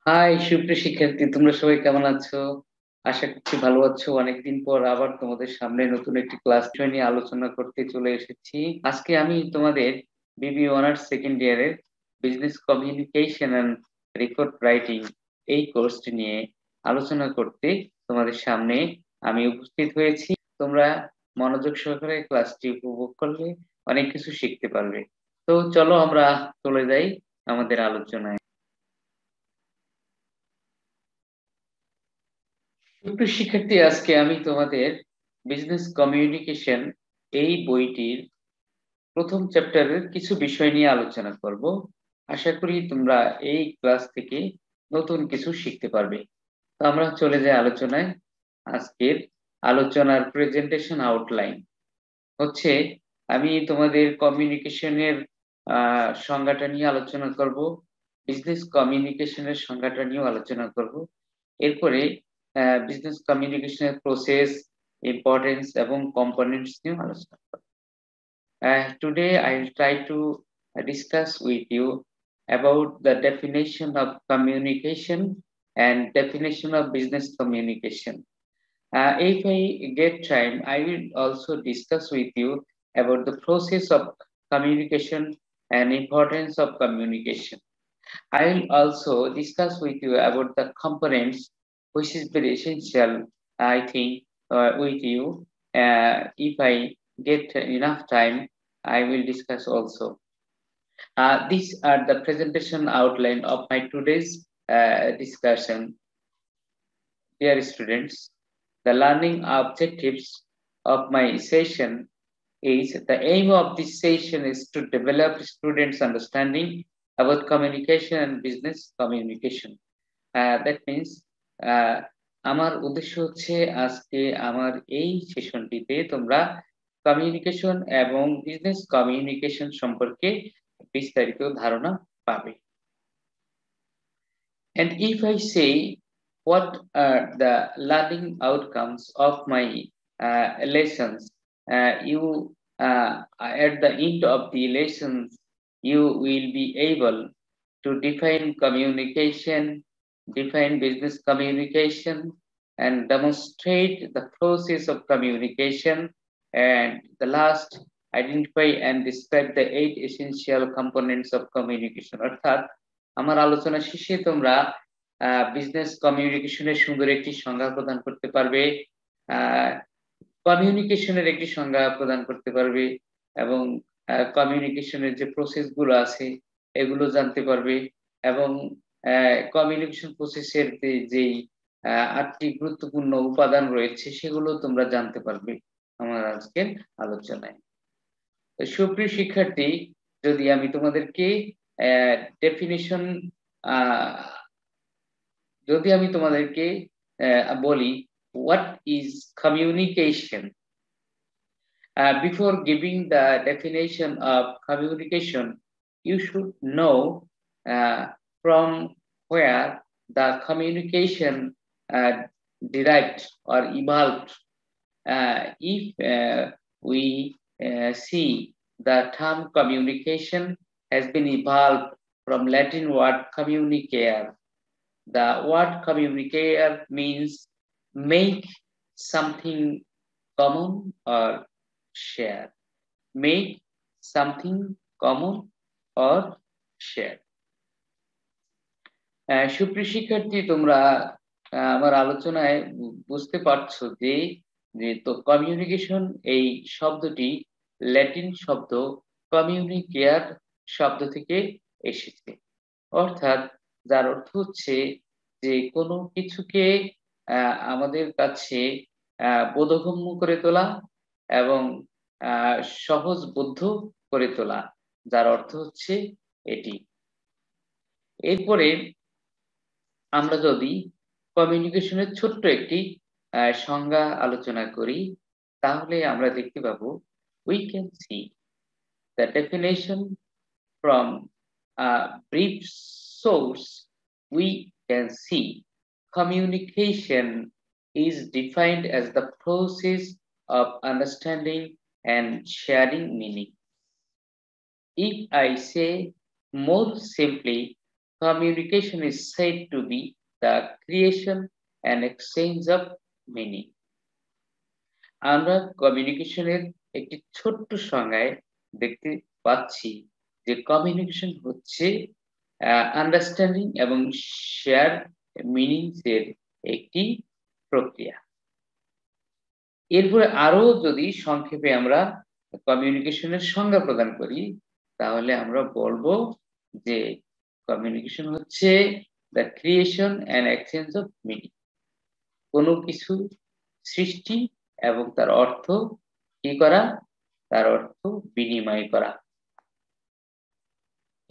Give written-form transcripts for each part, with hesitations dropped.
High সুপ্রিয় শিক্ষার্থী, তোমরা সবাই কেমন আছো? আশা করছি ভালো আছো। অনেকদিন পর আবার তোমাদের সামনে নতুন একটি ক্লাস নিয়ে আলোচনা করতে চলে এসেছি। আজকে আমি তোমাদের বিবিএ অনার্স সেকেন্ড ইয়ারের business communication and report writing এই কোর্সটি নিয়ে আলোচনা করতে তোমাদের সামনে আমি উপস্থিত হয়েছি। তোমরা মনোযোগ সহকারে ক্লাসটি উপভোগ করলে অনেক কিছু শিখতে পারবে। তো চলো আমরা চলে যাই আমাদের আলোচনায়। সুপ্রিয় শিক্ষার্থী, আজকে আমি তোমাদের বিজনেস কমিউনিকেশন এই বইটির প্রথম চ্যাপ্টারের কিছু বিষয় নিয়ে আলোচনা করব। আশা করি তোমরা এই ক্লাস থেকে নতুন কিছু শিখতে পারবে। তো আমরা চলে যাই আলোচনায়। আজকের আলোচনার প্রেজেন্টেশন আউটলাইন হচ্ছে, আমি তোমাদের কমিউনিকেশনের সংজ্ঞাটা নিয়ে আলোচনা করব, বিজনেস কমিউনিকেশনের সংজ্ঞাটা নিয়েও আলোচনা করব। এরপরে বিজনেস কমিউনিকেশনের প্রসেস, ইম্পর্টেন্স এবং কম্পোনেন্টস নিয়েও আলোচনা করব। Today I will try to discuss with you about the definition of communication and definition of business communication. If I get time, I will also discuss with you about the process of communication and importance of communication. I will also discuss with you about the components, which is very essential, I think, with you. If I get enough time, I will discuss also. These are the presentation outline of my today's discussion. Dear students, the learning objectives of my session is, the aim of this session is to develop students' understanding about communication and business communication. That means আমার উদ্দেশ্য হচ্ছে আজকে আমার এই সেশনটিতে তোমরা communication এবং business communication সম্পর্কে বিস্তারিত ধারণা পাবে। And if I say what are the learning outcomes of my lessons, you at the end of the lessons you will be able to define communication, define business communication, and demonstrate the process of communication, and the last, identify and describe the 8 essential components of communication. অর্থাৎ আমার আলোচনা শেষে তোমরা business কমিউনিকেশনের সুন্দর একটি সংজ্ঞা প্রদান করতে পারবে, কমিউনিকেশনের একটি সংজ্ঞা প্রদান করতে পারবে, এবং কমিউনিকেশনের যে প্রসেস গুলো আছে এগুলো জানতে পারবে, এবং কমিউনিকেশন প্রসেসের যেই 8টি গুরুত্বপূর্ণ উপাদান রয়েছে সেগুলো তোমরা জানতে পারবে আমার আজকের আলোচনায়। সুপ্রিয় শিক্ষার্থী, যদি আমি তোমাদেরকে ডেফিনিশন যদি আমি তোমাদেরকে বলি, what is communication? Before giving the definition of communication, you should know from where the communication derived or evolved. If we see, the term communication has been evolved from Latin word communicare. The word communicare means make something common or share. Make something common or share. সুপ্রিয় শিক্ষার্থী, তোমরা আমার আলোচনায় বুঝতে পারছো যে তো communication এই শব্দটি ল্যাটিন শব্দ কমিউনিকেয়ার শব্দ থেকে এসেছে, অর্থাৎ যার অর্থ হচ্ছে যে কোনো কিছুকে আমাদের কাছে বোধগম্য করে তোলা এবং সহজবোধ্য করে তোলা, যার অর্থ হচ্ছে এটি। এরপরে আমরা যদি কমিউনিকেশনের ছোট্ট একটি সংজ্ঞা আলোচনা করি, তাহলে আমরা দেখতে পাবো, we can see the definition from a brief source. We can see communication is defined as the process of understanding and sharing meaning. If I say more simply, communication is said to be the creation and exchange of meaning. আমরা কমিউনিকেশনের একটি ছোট্ট সংজ্ঞায় দেখতে পাচ্ছি যে communication হচ্ছে understanding এবং শেয়ার মিনিংস এর একটি প্রক্রিয়া। এরপরে আরো যদি সংক্ষেপে আমরা কমিউনিকেশনের সংজ্ঞা প্রদান করি তাহলে আমরা বলবো যে কমিউনিকেশন হচ্ছে the creation and exchange of meaning, কোনো কিছু সৃষ্টি এবং তার অর্থ কি করা, তার অর্থ বিনিময় করা।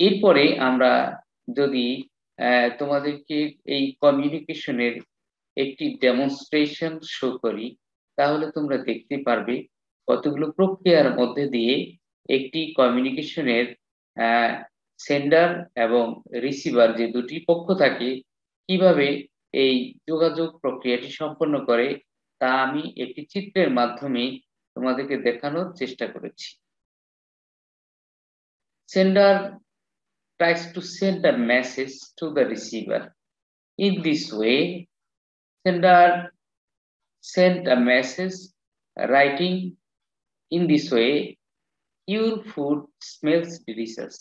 এরপরে আমরা যদি তোমাদেরকে এই কমিউনিকেশনের একটি ডেমনস্ট্রেশন শো করি তাহলে তোমরা দেখতে পারবে কতগুলো প্রক্রিয়ার মধ্যে দিয়ে একটি কমিউনিকেশনের সেন্ডার এবং রিসিভার যে দুটি পক্ষ থাকে কিভাবে এই যোগাযোগ প্রক্রিয়াটি সম্পন্ন করে তা আমি একটি চিত্রের মাধ্যমে তোমাদেরকে দেখানোর চেষ্টা করেছি। Sender tries to send a message to the receiver. In this way, sender sent a message writing in this way, "Your food smells delicious."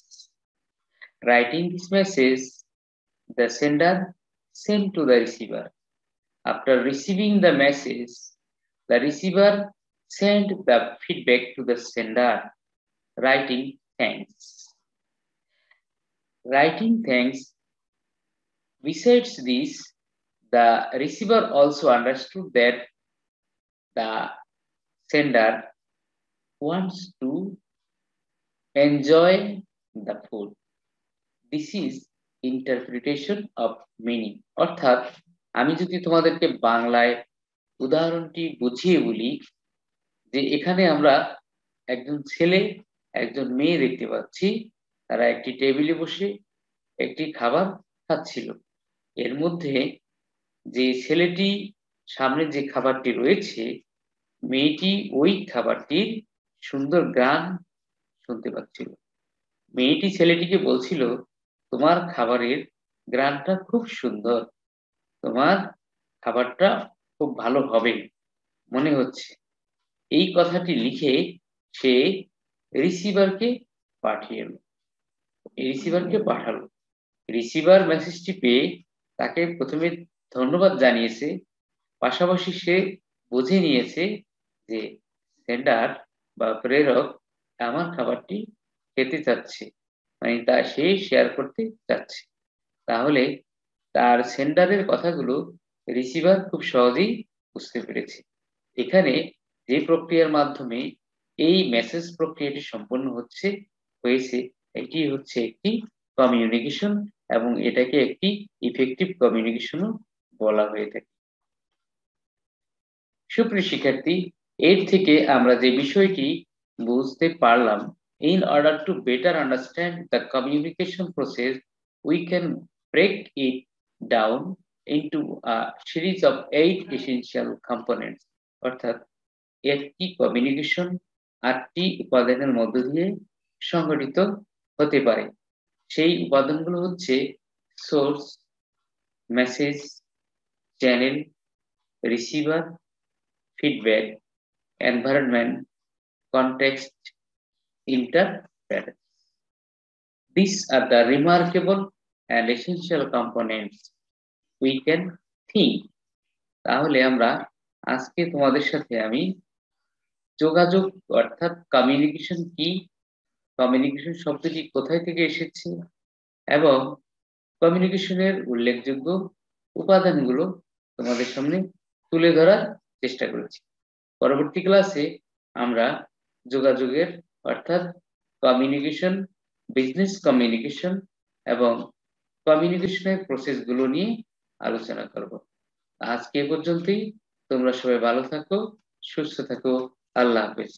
Writing this message, the sender sent to the receiver. After receiving the message, the receiver sent the feedback to the sender, writing thanks. Writing thanks. Besides this, the receiver also understood that the sender wants to enjoy the food. This is interpretation of meaning. অর্থাৎ আমি যদি তোমাদেরকে বাংলায় উদাহরণটি বুঝিয়ে বলি যে এখানে আমরা একজন ছেলে একজন মেয়ে দেখতে পাচ্ছি, তারা একটি টেবিলে বসে একটি খাবার খাচ্ছিল। এর মধ্যে যে ছেলেটি সামনে যে খাবারটি রয়েছে মেয়েটি ওই খাবারটির সুন্দর গান শুনতে পাচ্ছিল। মেয়েটি ছেলেটিকে বলছিল, তোমার খাবারের গানটা খুব সুন্দর, তোমার খাবারটা খুব ভালো হবে মনে হচ্ছে। এই কথাটি লিখে সে রিসিভারকে পাঠালো। রিসিভার মেসেজটি পেয়ে তাকে প্রথমে ধন্যবাদ জানিয়েছে, পাশাপাশি সে বুঝে নিয়েছে যে সেন্ডার বা প্রেরক আমার খাবারটি খেতে চাচ্ছে, মানে তা সে শেয়ার করতে চাচ্ছে। তাহলে তার সেন্ডারের কথাগুলো রিসিভার খুব সহজেই বুঝতে পেরেছে। এখানে যে প্রক্রিয়ার মাধ্যমে এই মেসেজ প্রক্রিয়াটি সম্পন্ন হয়েছে এটি হচ্ছে একটি কমিউনিকেশন এবং এটাকে একটি ইফেক্টিভ কমিউনিকেশনও বলা হয়ে থাকে। সুপ্রিয় শিক্ষার্থী, এর থেকে আমরা যে বিষয়টি বুঝতে পারলাম, in order to better understand the communication process, we can break it down into a series of 8 essential components. অর্থাৎ একটি কমিউনিকেশন 8টি উপাদানের মধ্য দিয়ে সংগঠিত হতে পারে। সেই উপাদানগুলো হচ্ছে source, message, channel, receiver, feedback, environment, context, interference. These are the remarkable and essential components we can think. তাহলে আমরা আজকে তোমাদের সাথে আমি যোগাযোগ অর্থাৎ কমিউনিকেশন কি, কমিউনিকেশন শব্দটি কোথায় থেকে এসেছে এবং কমিউনিকেশনের উল্লেখযোগ্য উপাদানগুলো তোমাদের সামনে তুলে ধরার চেষ্টা করেছি। পরবর্তী ক্লাসে আমরা যোগাযোগের অর্থাৎ কমিউনিকেশন, বিজনেস কমিউনিকেশন এবং কমিউনিকেশনের প্রসেসগুলো নিয়ে আলোচনা করব। আজকে পর্যন্তই। তোমরা সবাই ভালো থাকো, সুস্থ থাকো। আল্লাহ হাফেজ।